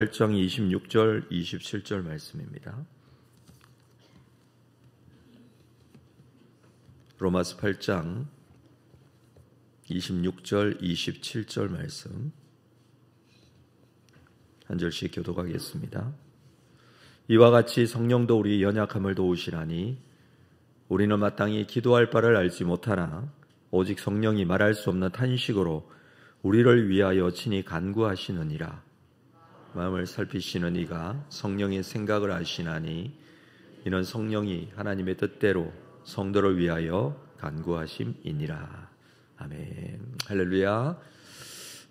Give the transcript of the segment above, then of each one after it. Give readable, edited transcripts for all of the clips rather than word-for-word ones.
8장 26절, 27절 말씀입니다. 로마서 8장 26절, 27절 말씀 한 절씩 교독하겠습니다. 이와 같이 성령도 우리 연약함을 도우시나니 우리는 마땅히 기도할 바를 알지 못하나 오직 성령이 말할 수 없는 탄식으로 우리를 위하여 친히 간구하시느니라. 마음을 살피시는 이가 성령의 생각을 아시나니 이는 성령이 하나님의 뜻대로 성도를 위하여 간구하심이니라. 아멘. 할렐루야.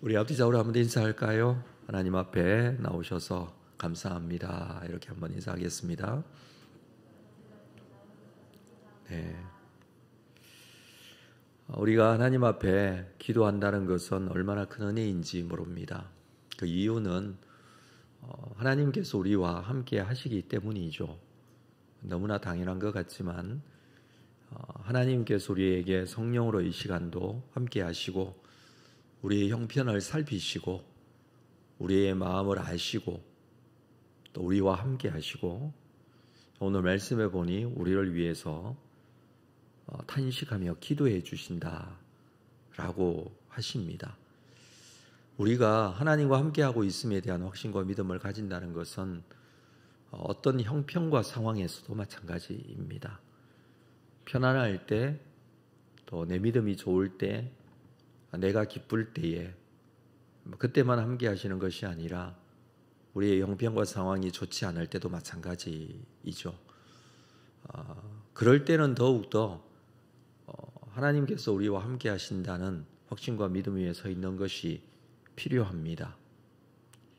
우리 앞뒤좌우로 한번 인사할까요? 하나님 앞에 나오셔서 감사합니다. 이렇게 한번 인사하겠습니다. 네. 우리가 하나님 앞에 기도한다는 것은 얼마나 큰 은혜인지 모릅니다. 그 이유는 하나님께서 우리와 함께 하시기 때문이죠. 너무나 당연한 것 같지만 하나님께서 우리에게 성령으로 이 시간도 함께 하시고 우리의 형편을 살피시고 우리의 마음을 아시고 또 우리와 함께 하시고 오늘 말씀해 보니 우리를 위해서 탄식하며 기도해 주신다라고 하십니다. 우리가 하나님과 함께하고 있음에 대한 확신과 믿음을 가진다는 것은 어떤 형편과 상황에서도 마찬가지입니다. 편안할 때, 또 내 믿음이 좋을 때, 내가 기쁠 때에 그때만 함께 하시는 것이 아니라 우리의 형편과 상황이 좋지 않을 때도 마찬가지이죠. 그럴 때는 더욱더 하나님께서 우리와 함께 하신다는 확신과 믿음 위에 서 있는 것이 필요합니다.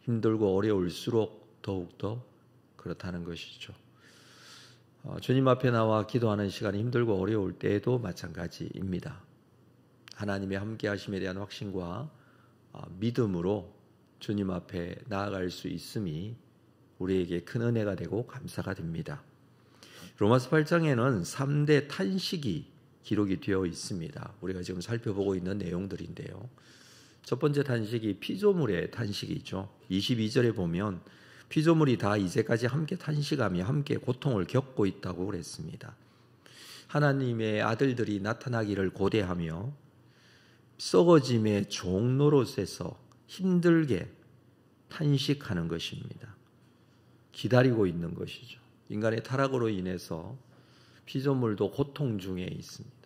힘들고 어려울수록 더욱더 그렇다는 것이죠. 주님 앞에 나와 기도하는 시간이 힘들고 어려울 때에도 마찬가지입니다. 하나님의 함께 하심에 대한 확신과 믿음으로 주님 앞에 나아갈 수 있음이 우리에게 큰 은혜가 되고 감사가 됩니다. 로마서 8장에는 3대 탄식이 기록이 되어 있습니다. 우리가 지금 살펴보고 있는 내용들인데요. 첫 번째 탄식이 피조물의 탄식이죠. 22절에 보면 피조물이 다 이제까지 함께 탄식하며 함께 고통을 겪고 있다고 그랬습니다. 하나님의 아들들이 나타나기를 고대하며 썩어짐의 종노릇에서 힘들게 탄식하는 것입니다. 기다리고 있는 것이죠. 인간의 타락으로 인해서 피조물도 고통 중에 있습니다.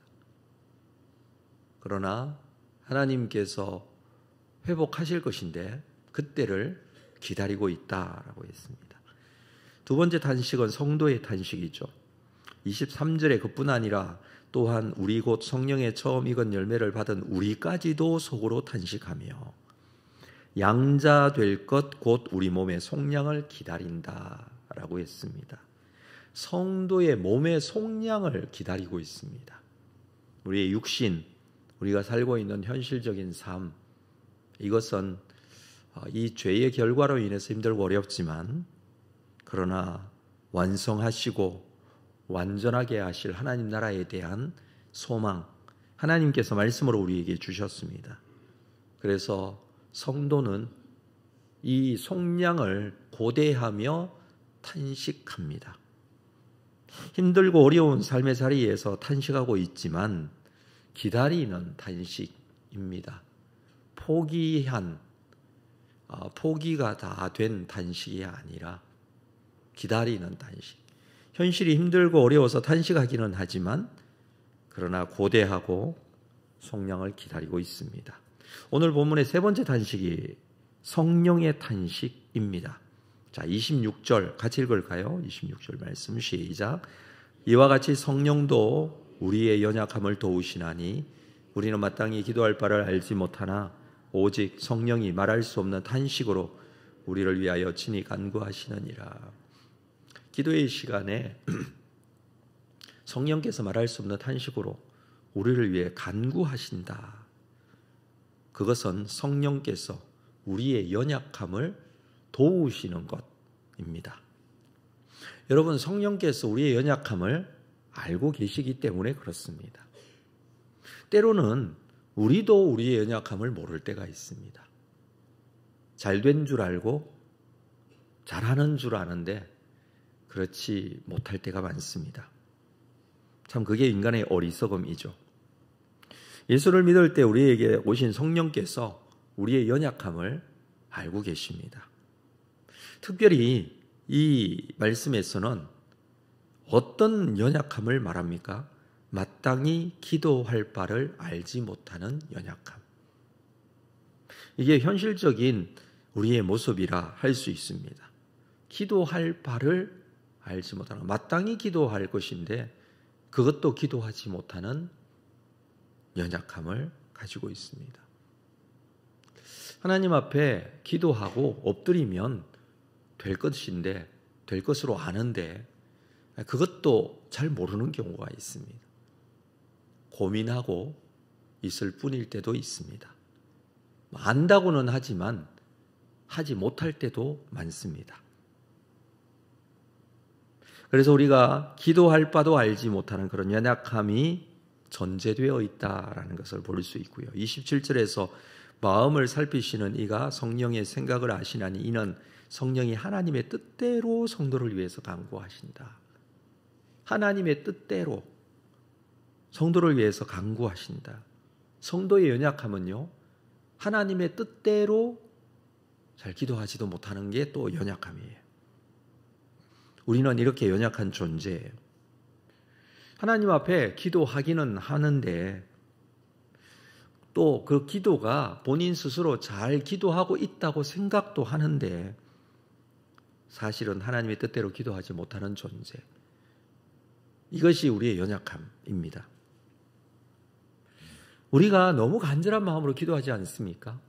그러나 하나님께서 회복하실 것인데 그때를 기다리고 있다라고 했습니다. 두 번째 탄식은 성도의 탄식이죠. 23절에 그뿐 아니라 또한 우리 곧 성령의 처음 익은 열매를 받은 우리까지도 속으로 탄식하며 양자 될 것 곧 우리 몸의 속량을 기다린다라고 했습니다. 성도의 몸의 속량을 기다리고 있습니다. 우리의 육신, 우리가 살고 있는 현실적인 삶, 이것은 이 죄의 결과로 인해서 힘들고 어렵지만 그러나 완성하시고 완전하게 하실 하나님 나라에 대한 소망, 하나님께서 말씀으로 우리에게 주셨습니다. 그래서 성도는 이 속량을 고대하며 탄식합니다. 힘들고 어려운 삶의 자리에서 탄식하고 있지만 기다리는 탄식입니다. 포기가 다 된 탄식이 아니라 기다리는 탄식. 현실이 힘들고 어려워서 탄식하기는 하지만 그러나 고대하고 속량을 기다리고 있습니다. 오늘 본문의 세 번째 탄식이 성령의 탄식입니다. 자, 26절 같이 읽을까요? 26절 말씀 시작. 이와 같이 성령도 우리의 연약함을 도우시나니 우리는 마땅히 기도할 바를 알지 못하나 오직 성령이 말할 수 없는 탄식으로 우리를 위하여 친히 간구하시느니라. 기도의 시간에 성령께서 말할 수 없는 탄식으로 우리를 위해 간구하신다. 그것은 성령께서 우리의 연약함을 도우시는 것입니다. 여러분, 성령께서 우리의 연약함을 알고 계시기 때문에 그렇습니다. 때로는 우리도 우리의 연약함을 모를 때가 있습니다. 잘된 줄 알고 잘하는 줄 아는데 그렇지 못할 때가 많습니다. 참 그게 인간의 어리석음이죠. 예수를 믿을 때 우리에게 오신 성령께서 우리의 연약함을 알고 계십니다. 특별히 이 말씀에서는 어떤 연약함을 말합니까? 마땅히 기도할 바를 알지 못하는 연약함. 이게 현실적인 우리의 모습이라 할 수 있습니다. 기도할 바를 알지 못하는, 마땅히 기도할 것인데 그것도 기도하지 못하는 연약함을 가지고 있습니다. 하나님 앞에 기도하고 엎드리면 될 것인데, 될 것으로 아는데 그것도 잘 모르는 경우가 있습니다. 고민하고 있을 뿐일 때도 있습니다. 안다고는 하지만 하지 못할 때도 많습니다. 그래서 우리가 기도할 바도 알지 못하는 그런 연약함이 전제되어 있다라는 것을 볼 수 있고요. 27절에서 마음을 살피시는 이가 성령의 생각을 아시나니 이는 성령이 하나님의 뜻대로 성도를 위해서 간구하신다. 하나님의 뜻대로 성도를 위해서 간구하신다. 성도의 연약함은요, 하나님의 뜻대로 잘 기도하지도 못하는 게 또 연약함이에요. 우리는 이렇게 연약한 존재예요. 하나님 앞에 기도하기는 하는데 또 그 기도가 본인 스스로 잘 기도하고 있다고 생각도 하는데 사실은 하나님의 뜻대로 기도하지 못하는 존재. 이것이 우리의 연약함입니다. 우리가 너무 간절한 마음으로 기도하지 않습니까?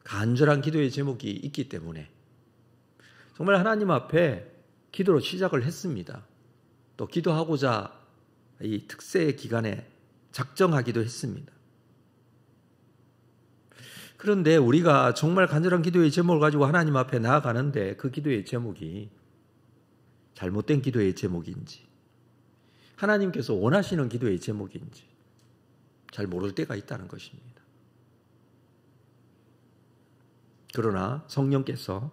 간절한 기도의 제목이 있기 때문에 정말 하나님 앞에 기도로 시작을 했습니다. 또 기도하고자 이 특세 기간에 작정하기도 했습니다. 그런데 우리가 정말 간절한 기도의 제목을 가지고 하나님 앞에 나아가는데 그 기도의 제목이 잘못된 기도의 제목인지 하나님께서 원하시는 기도의 제목인지 잘 모를 때가 있다는 것입니다. 그러나 성령께서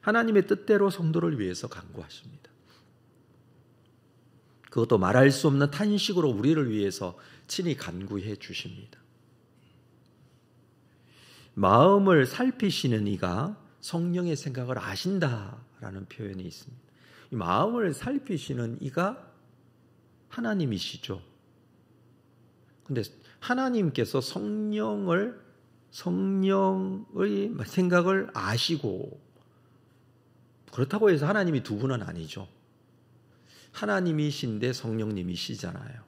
하나님의 뜻대로 성도를 위해서 간구하십니다. 그것도 말할 수 없는 탄식으로 우리를 위해서 친히 간구해 주십니다. 마음을 살피시는 이가 성령의 생각을 아신다라는 표현이 있습니다. 이 마음을 살피시는 이가 하나님이시죠. 그런데 하나님께서 성령의 생각을 아시고, 그렇다고 해서 하나님이 두 분은 아니죠. 하나님이신데 성령님이시잖아요.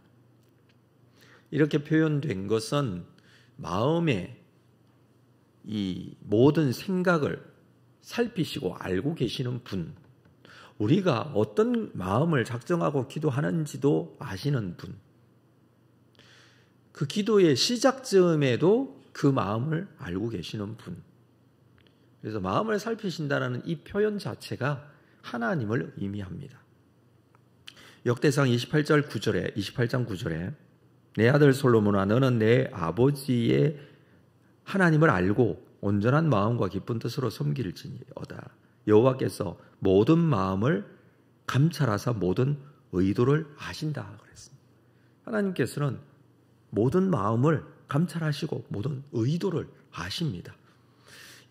이렇게 표현된 것은 마음의 이 모든 생각을 살피시고 알고 계시는 분, 우리가 어떤 마음을 작정하고 기도하는지도 아시는 분, 그 기도의 시작점에도 그 마음을 알고 계시는 분. 그래서 마음을 살피신다는 이 표현 자체가 하나님을 의미합니다. 역대상 28장 9절에 내 아들 솔로몬아 너는 내 아버지의 하나님을 알고 온전한 마음과 기쁜 뜻으로 섬길지어다. 여호와께서 모든 마음을 감찰하사 모든 의도를 아신다 그랬습니다. 하나님께서는 모든 마음을 감찰하시고 모든 의도를 아십니다.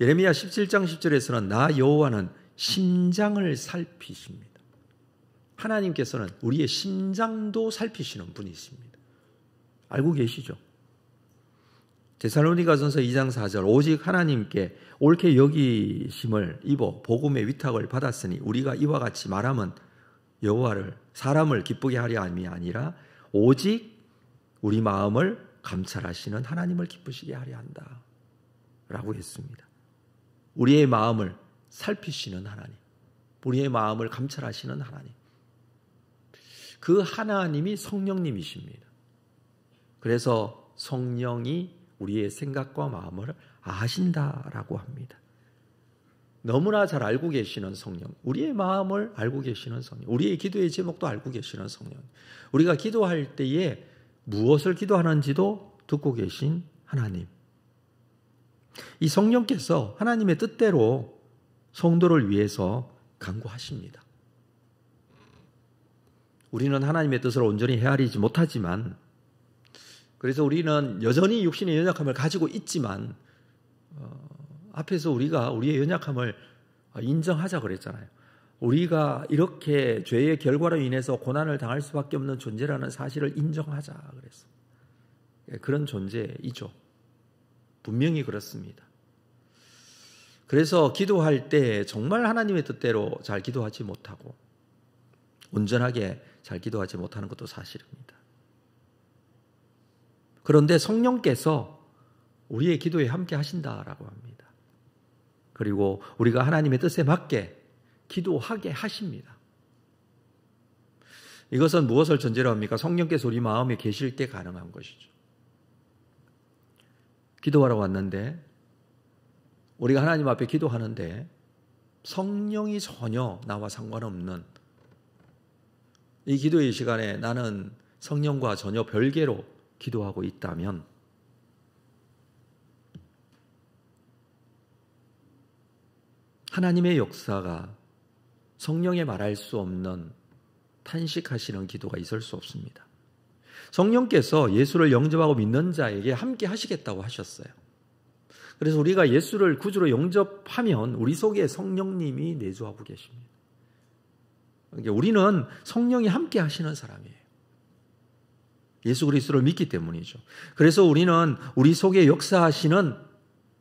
예레미야 17장 10절에서는 나 여호와는 심장을 살피십니다. 하나님께서는 우리의 심장도 살피시는 분이십니다. 알고 계시죠? 데살로니가전서 2장 4절 오직 하나님께 옳게 여기심을 입어 복음의 위탁을 받았으니 우리가 이와 같이 말하면 여호와를 사람을 기쁘게 하려 함이 아니라 오직 우리 마음을 감찰하시는 하나님을 기쁘시게 하려 한다 라고 했습니다. 우리의 마음을 살피시는 하나님, 우리의 마음을 감찰하시는 하나님, 그 하나님이 성령님이십니다. 그래서 성령이 우리의 생각과 마음을 아신다라고 합니다. 너무나 잘 알고 계시는 성령, 우리의 마음을 알고 계시는 성령, 우리의 기도의 제목도 알고 계시는 성령, 우리가 기도할 때에 무엇을 기도하는지도 듣고 계신 하나님, 이 성령께서 하나님의 뜻대로 성도를 위해서 간구하십니다. 우리는 하나님의 뜻을 온전히 헤아리지 못하지만, 그래서 우리는 여전히 육신의 연약함을 가지고 있지만 앞에서 우리가 우리의 연약함을 인정하자 그랬잖아요. 우리가 이렇게 죄의 결과로 인해서 고난을 당할 수밖에 없는 존재라는 사실을 인정하자 그랬어. 그런 존재이죠. 분명히 그렇습니다. 그래서 기도할 때 정말 하나님의 뜻대로 잘 기도하지 못하고 온전하게 잘 기도하지 못하는 것도 사실입니다. 그런데 성령께서 우리의 기도에 함께 하신다라고 합니다. 그리고 우리가 하나님의 뜻에 맞게 기도하게 하십니다. 이것은 무엇을 전제로 합니까? 성령께서 우리 마음에 계실 때 가능한 것이죠. 기도하러 왔는데, 우리가 하나님 앞에 기도하는데 성령이 전혀 나와 상관없는 이 기도의 시간에 나는 성령과 전혀 별개로 기도하고 있다면 하나님의 역사가 성령의 말할 수 없는 탄식하시는 기도가 있을 수 없습니다. 성령께서 예수를 영접하고 믿는 자에게 함께 하시겠다고 하셨어요. 그래서 우리가 예수를 구주로 영접하면 우리 속에 성령님이 내주하고 계십니다. 그러니까 우리는 성령이 함께 하시는 사람이에요. 예수 그리스도를 믿기 때문이죠. 그래서 우리는 우리 속에 역사하시는,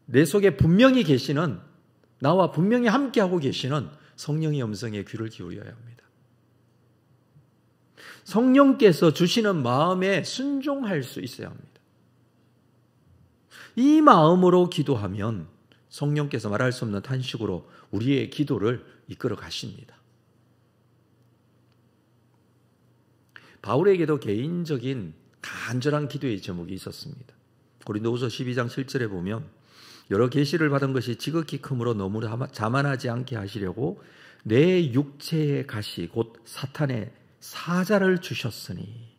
내 속에 분명히 계시는, 나와 분명히 함께하고 계시는 성령의 음성에 귀를 기울여야 합니다. 성령께서 주시는 마음에 순종할 수 있어야 합니다. 이 마음으로 기도하면 성령께서 말할 수 없는 탄식으로 우리의 기도를 이끌어 가십니다. 바울에게도 개인적인 간절한 기도의 제목이 있었습니다. 고린도후서 12장 7절에 보면 여러 계시를 받은 것이 지극히 크므로 너무 자만하지 않게 하시려고 내 육체의 가시 곧 사탄의 사자를 주셨으니,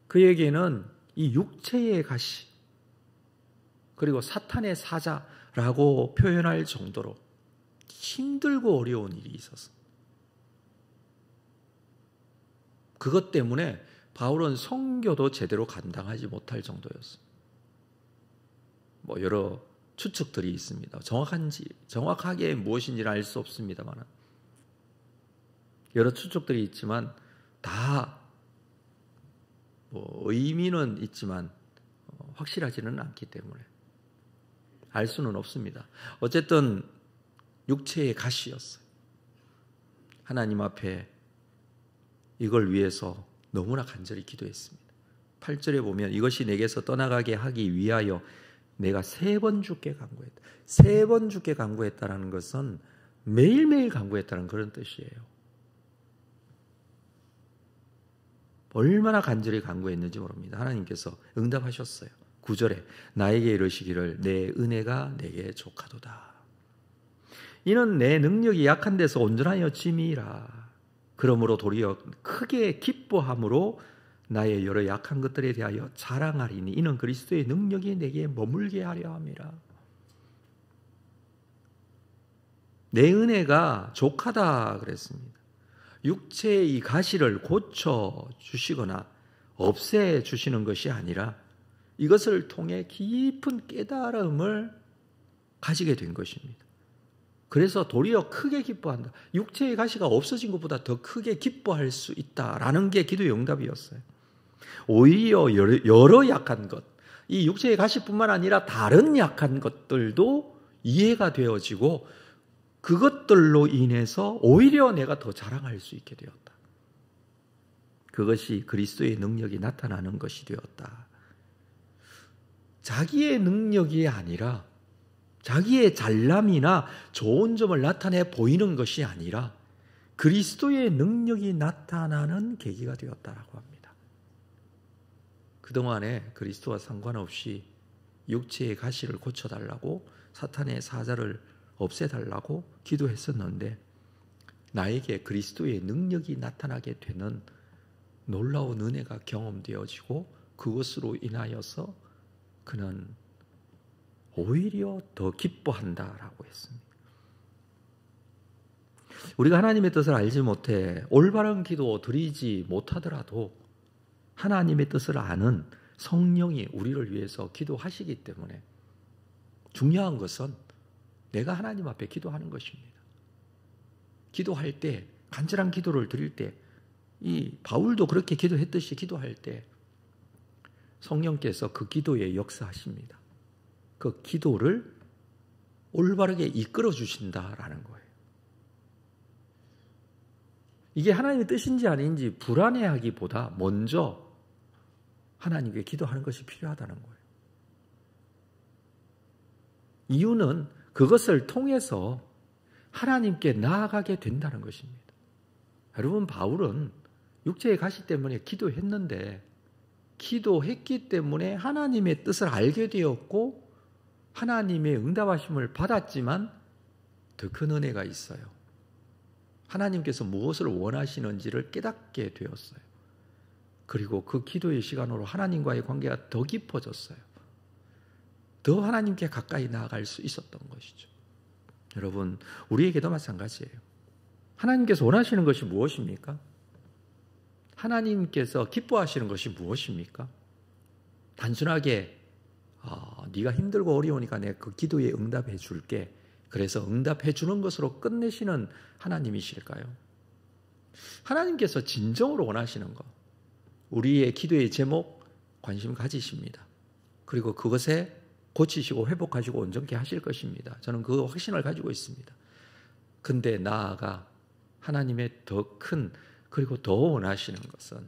그에게는 이 육체의 가시 그리고 사탄의 사자라고 표현할 정도로 힘들고 어려운 일이 있었어. 그것 때문에 바울은 선교도 제대로 감당하지 못할 정도였어. 여러 추측들이 있습니다. 정확하게 무엇인지는 알 수 없습니다만 여러 추측들이 있지만 다 의미는 있지만 확실하지는 않기 때문에 알 수는 없습니다. 어쨌든 육체의 가시였어요. 하나님 앞에 이걸 위해서 너무나 간절히 기도했습니다. 8절에 보면 이것이 내게서 떠나가게 하기 위하여 내가 3번 주께 간구했다. 3번 주께 간구했다는 것은 매일매일 간구했다는 그런 뜻이에요. 얼마나 간절히 간구했는지 모릅니다. 하나님께서 응답하셨어요. 9절에 나에게 이르시기를 내 은혜가 내게 족하도다. 이는 내 능력이 약한 데서 온전하여 짐이라. 그러므로 도리어 크게 기뻐함으로 나의 여러 약한 것들에 대하여 자랑하리니 이는 그리스도의 능력이 내게 머물게 하려 함이라. 내 은혜가 족하다 그랬습니다. 육체의 이 가시를 고쳐 주시거나 없애 주시는 것이 아니라 이것을 통해 깊은 깨달음을 가지게 된 것입니다. 그래서 도리어 크게 기뻐한다. 육체의 가시가 없어진 것보다 더 크게 기뻐할 수 있다라는 게 기도의 응답이었어요. 오히려 여러 약한 것, 이 육체의 가시뿐만 아니라 다른 약한 것들도 이해가 되어지고 그것들로 인해서 오히려 내가 더 자랑할 수 있게 되었다. 그것이 그리스도의 능력이 나타나는 것이 되었다. 자기의 능력이 아니라 자기의 잘남이나 좋은 점을 나타내 보이는 것이 아니라 그리스도의 능력이 나타나는 계기가 되었다라고 합니다. 그동안에 그리스도와 상관없이 육체의 가시를 고쳐달라고 사탄의 사자를 없애달라고 기도했었는데 나에게 그리스도의 능력이 나타나게 되는 놀라운 은혜가 경험되어지고 그것으로 인하여서 그는 오히려 더 기뻐한다라고 했습니다. 우리가 하나님의 뜻을 알지 못해 올바른 기도 드리지 못하더라도 하나님의 뜻을 아는 성령이 우리를 위해서 기도하시기 때문에 중요한 것은 내가 하나님 앞에 기도하는 것입니다. 기도할 때, 간절한 기도를 드릴 때, 이 바울도 그렇게 기도했듯이 기도할 때 성령께서 그 기도에 역사하십니다. 그 기도를 올바르게 이끌어 주신다라는 거예요. 이게 하나님의 뜻인지 아닌지 불안해하기보다 먼저 하나님께 기도하는 것이 필요하다는 거예요. 이유는 그것을 통해서 하나님께 나아가게 된다는 것입니다. 여러분, 바울은 육체의 가시 때문에 기도했는데 기도했기 때문에 하나님의 뜻을 알게 되었고 하나님의 응답하심을 받았지만 더 큰 은혜가 있어요. 하나님께서 무엇을 원하시는지를 깨닫게 되었어요. 그리고 그 기도의 시간으로 하나님과의 관계가 더 깊어졌어요. 더 하나님께 가까이 나아갈 수 있었던 것이죠. 여러분, 우리에게도 마찬가지예요. 하나님께서 원하시는 것이 무엇입니까? 하나님께서 기뻐하시는 것이 무엇입니까? 단순하게 네가 힘들고 어려우니까 내가 그 기도에 응답해 줄게. 그래서 응답해 주는 것으로 끝내시는 하나님이실까요? 하나님께서 진정으로 원하시는 것, 우리의 기도의 제목 관심 가지십니다. 그리고 그것에 고치시고 회복하시고 온전케 하실 것입니다. 저는 그 확신을 가지고 있습니다. 근데 나아가 하나님의 더 큰 그리고 더 원하시는 것은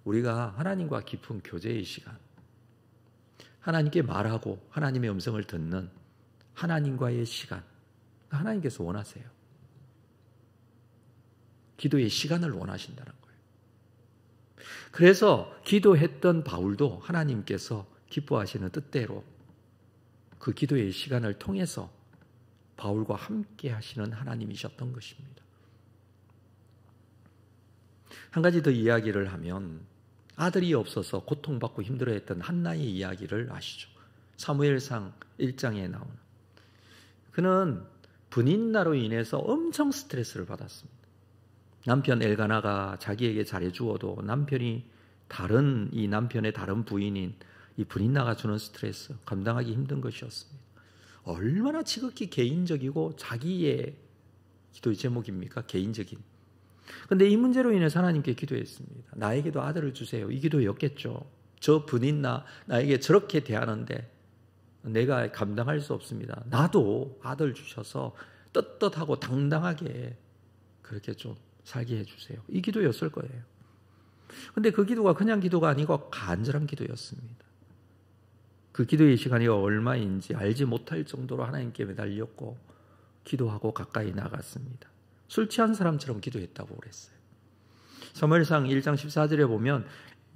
우리가 하나님과 깊은 교제의 시간, 하나님께 말하고 하나님의 음성을 듣는 하나님과의 시간, 하나님께서 원하세요. 기도의 시간을 원하신다는 거예요. 그래서 기도했던 바울도 하나님께서 기뻐하시는 뜻대로 그 기도의 시간을 통해서 바울과 함께 하시는 하나님이셨던 것입니다. 한 가지 더 이야기를 하면 아들이 없어서 고통받고 힘들어했던 한나의 이야기를 아시죠? 사무엘상 1장에 나오는. 그는 분인나로 인해서 엄청 스트레스를 받았습니다. 남편 엘가나가 자기에게 잘해주어도 이 남편의 다른 부인인 이 분인나가 주는 스트레스 감당하기 힘든 것이었습니다. 얼마나 지극히 개인적이고 자기의 기도의 제목입니까? 개인적인. 그런데 이 문제로 인해서 하나님께 기도했습니다. 나에게도 아들을 주세요. 이 기도였겠죠. 저 분인나 나에게 저렇게 대하는데 내가 감당할 수 없습니다. 나도 아들 주셔서 떳떳하고 당당하게 그렇게 좀 살게 해주세요. 이 기도였을 거예요. 그런데 그 기도가 그냥 기도가 아니고 간절한 기도였습니다. 그 기도의 시간이 얼마인지 알지 못할 정도로 하나님께 매달렸고 기도하고 가까이 나갔습니다. 술 취한 사람처럼 기도했다고 그랬어요. 사무엘상 1장 14절에 보면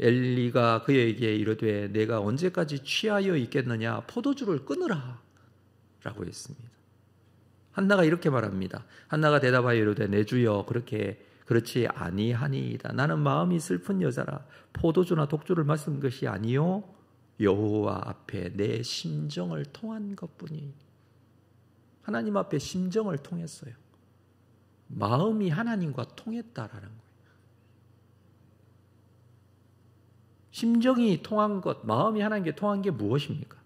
엘리가 그에게 이르되 내가 언제까지 취하여 있겠느냐 포도주를 끊으라 라고 했습니다. 한나가 이렇게 말합니다. 한나가 대답하여 이르되 내 주여 그렇지 아니하니이다. 나는 마음이 슬픈 여자라 포도주나 독주를 마신 것이 아니요 여호와 앞에 내 심정을 통한 것뿐이. 하나님 앞에 심정을 통했어요. 마음이 하나님과 통했다라는 거예요. 심정이 통한 것, 마음이 하나님께 통한 게 무엇입니까?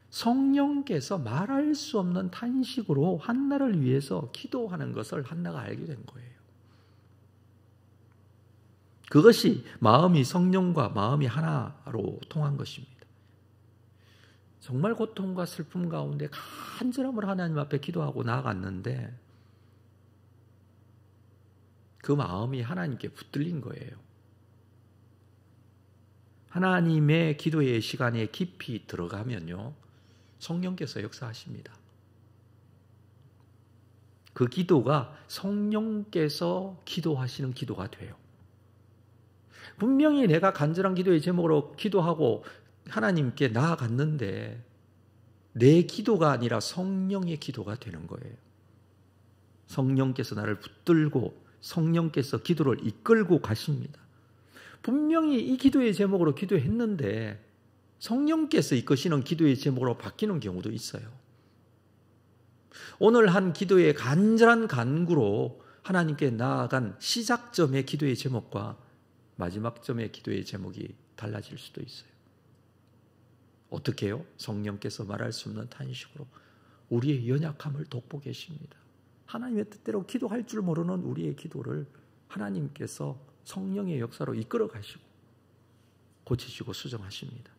성령께서 말할 수 없는 탄식으로 한나를 위해서 기도하는 것을 한나가 알게 된 거예요. 그것이 마음이 성령과 마음이 하나로 통한 것입니다. 정말 고통과 슬픔 가운데 간절함으로 하나님 앞에 기도하고 나아갔는데 그 마음이 하나님께 붙들린 거예요. 하나님의 기도의 시간에 깊이 들어가면요, 성령께서 역사하십니다. 그 기도가 성령께서 기도하시는 기도가 돼요. 분명히 내가 간절한 기도의 제목으로 기도하고 하나님께 나아갔는데 내 기도가 아니라 성령의 기도가 되는 거예요. 성령께서 나를 붙들고 성령께서 기도를 이끌고 가십니다. 분명히 이 기도의 제목으로 기도했는데 성령께서 이끄시는 기도의 제목으로 바뀌는 경우도 있어요. 오늘 한 기도의 간절한 간구로 하나님께 나아간 시작점의 기도의 제목과 마지막 점의 기도의 제목이 달라질 수도 있어요. 어떻게 해요? 성령께서 말할 수 없는 탄식으로 우리의 연약함을 돕고 계십니다. 하나님의 뜻대로 기도할 줄 모르는 우리의 기도를 하나님께서 성령의 역사로 이끌어 가시고 고치시고 수정하십니다.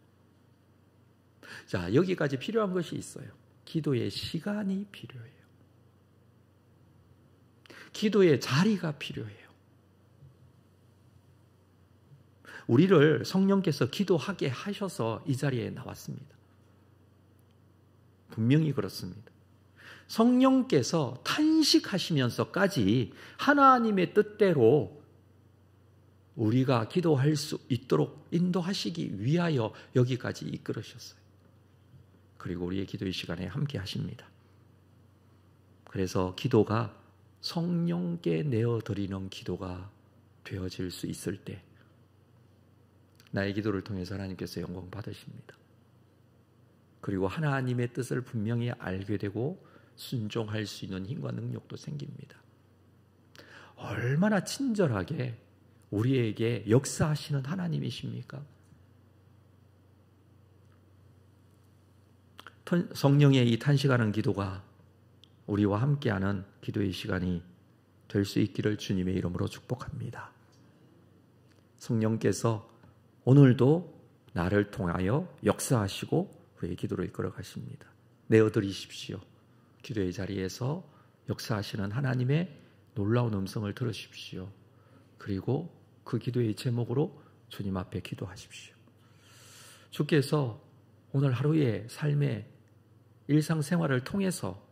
자, 여기까지 필요한 것이 있어요. 기도의 시간이 필요해요. 기도의 자리가 필요해요. 우리를 성령께서 기도하게 하셔서 이 자리에 나왔습니다. 분명히 그렇습니다. 성령께서 탄식하시면서까지 하나님의 뜻대로 우리가 기도할 수 있도록 인도하시기 위하여 여기까지 이끌으셨어요. 그리고 우리의 기도의 시간에 함께 하십니다. 그래서 기도가 성령께 내어드리는 기도가 되어질 수 있을 때 나의 기도를 통해서 하나님께서 영광 받으십니다. 그리고 하나님의 뜻을 분명히 알게 되고 순종할 수 있는 힘과 능력도 생깁니다. 얼마나 친절하게 우리에게 역사하시는 하나님이십니까? 성령의 이 탄식하는 기도가 우리와 함께하는 기도의 시간이 될 수 있기를 주님의 이름으로 축복합니다. 성령께서 오늘도 나를 통하여 역사하시고 우리의 기도를 이끌어 가십니다. 내어드리십시오. 기도의 자리에서 역사하시는 하나님의 놀라운 음성을 들으십시오. 그리고 그 기도의 제목으로 주님 앞에 기도하십시오. 주께서 오늘 하루의 삶의 일상생활을 통해서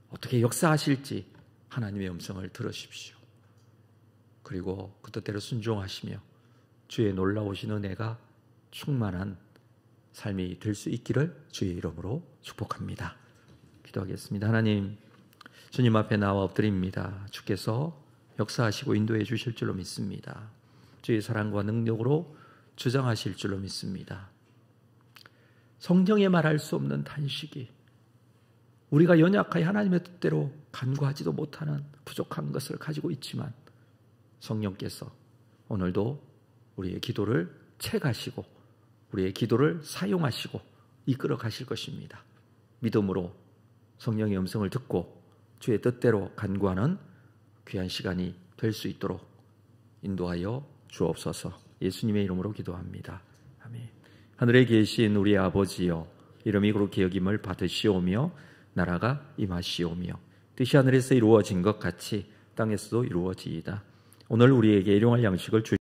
어떻게 역사하실지 하나님의 음성을 들으십시오. 그리고 그 뜻대로 순종하시며 주의 놀라우신 은혜가 충만한 삶이 될 수 있기를 주의 이름으로 축복합니다. 기도하겠습니다. 하나님, 주님 앞에 나와 엎드립니다. 주께서 역사하시고 인도해 주실 줄로 믿습니다. 주의 사랑과 능력으로 주장하실 줄로 믿습니다. 성령의 말할 수 없는 탄식이 우리가 연약하여 하나님의 뜻대로 간구하지도 못하는 부족한 것을 가지고 있지만 성령께서 오늘도 우리의 기도를 채가시고 우리의 기도를 사용하시고 이끌어 가실 것입니다. 믿음으로 성령의 음성을 듣고 주의 뜻대로 간구하는 귀한 시간이 될 수 있도록 인도하여 주옵소서. 예수님의 이름으로 기도합니다. 아멘. 하늘에 계신 우리 아버지여, 이름이 그렇게 여김을 받으시오며 나라가 임하시오며 뜻이 하늘에서 이루어진 것 같이 땅에서도 이루어지이다. 오늘 우리에게 일용할 양식을